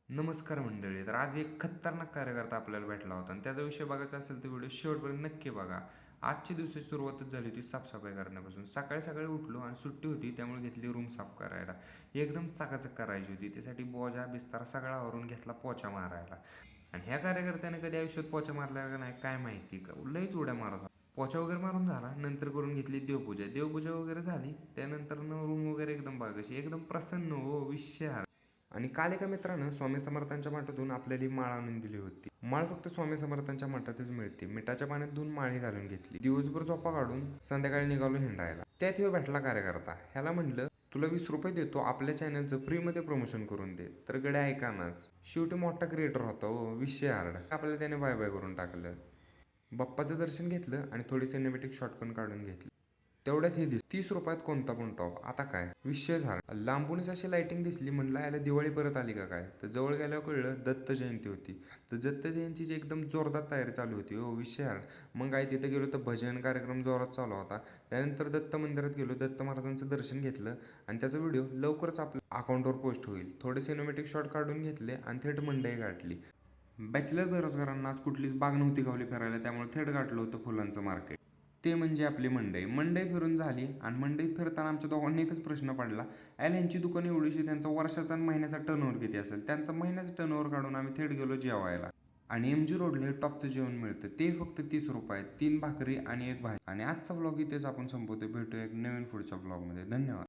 नमस्कार मंडळी. तर आज एक खतरनाक कार्यकर्ता आपल्याला भेटला होता आणि त्याचा विषय बघायचा असेल तर व्हिडिओ शेवटपर्यंत नक्की बघा. आजच्या दिवसाची सुरुवातच झाली होती साफसफाई करण्यापासून. सकाळी सकाळी उठलो आणि सुट्टी होती त्यामुळे घेतली रूम साफ करायला. एकदम चकाचक करायची होती. त्यासाठी बोजा बिस्तारा सगळा आवरून घेतला पोचा मारायला. आणि ह्या कार्यकर्त्याने कधी आयुष्यात पोचा मारला का नाही काय माहिती, का लईच उड्या मारत होता. पोचा वगैरे मारून झाला, नंतर करून घेतली देवपूजा. देवपूजा वगैरे झाली त्यानंतर रूम वगैरे एकदम बघा कशी एकदम प्रसन्न हो विषय. आणि काल एका मित्रानं स्वामी समर्थांच्या मठातून आपल्याला माळ आणून दिली होती. माळ फक्त स्वामी समर्थांच्या मठातच मिळते. मिठाच्या पाण्यात धुवून माळी घालून घेतली. दिवसभर झोपा काढून संध्याकाळी निघालो हिंडायला. त्यात ह्यो भेटला कार्यकर्ता. ह्याला म्हणलं तुला 20 रुपये देतो, आपल्या चॅनलचं फ्रीमध्ये प्रमोशन करून दे. तर गड्या ऐकानाच. शेवटी मोठा क्रिएटर होता हो, विषय हार्ड. आपल्याला त्याने बाय बाय करून टाकलं. बाप्पाचं दर्शन घेतलं आणि थोडी सिनेमॅटिक शॉट पण काढून घेतली. तेवढ्यात हे 30 रुपयात कोणता पण टॉप. आता काय विषय झाला. लांबूनच अशी लाइटिंग दिसली, म्हणलं याला दिवाळी परत आली का काय. तर जवळ गेल्यावर कळलं दत्त जयंती होती. तर दत्त जयंतीची एकदम जोरदार तयारी चालू होती हो, विषय हार्ड. मग काय तिथे गेलो तर भजन कार्यक्रम जोरात चालू होता. त्यानंतर दत्त मंदिरात गेलो, दत्त महाराजांचं दर्शन घेतलं आणि त्याचा व्हिडिओ लवकरच आपल्या अकाउंटवर पोस्ट होईल. थोडे सिनेमॅटिक शॉट काढून घेतले आणि थेट मंडई गाठली. बॅचलर बेरोजगारांना आज कुठलीच बाग नव्हती गावली फिरायला, त्यामुळे थेट गाठलं होतं फुलांचं मार्केट. ते म्हणजे आपली मंडई. मंडई फिरून झाली आणि मंडईत फिरताना आमच्या दोघांनी एकच प्रश्न पडला, याला यांची दुकान एवढीशी, त्यांचा वर्षाचा आणि महिन्याचा टर्नओव्हर किती असेल. त्यांचा महिन्याचा टर्नओव्हर काढून आम्ही थेट गेलो जेवायला. आणि MG रोडला हे टॉपचं जेवण मिळतं, ते फक्त 30 रुपयात. 3 भाकरी आणि 1 भाजी. आणि आजचा व्लॉग इथेच आपण संपवतो. भेटूया एक नवीन पुढच्या व्लॉगमध्ये. धन्यवाद.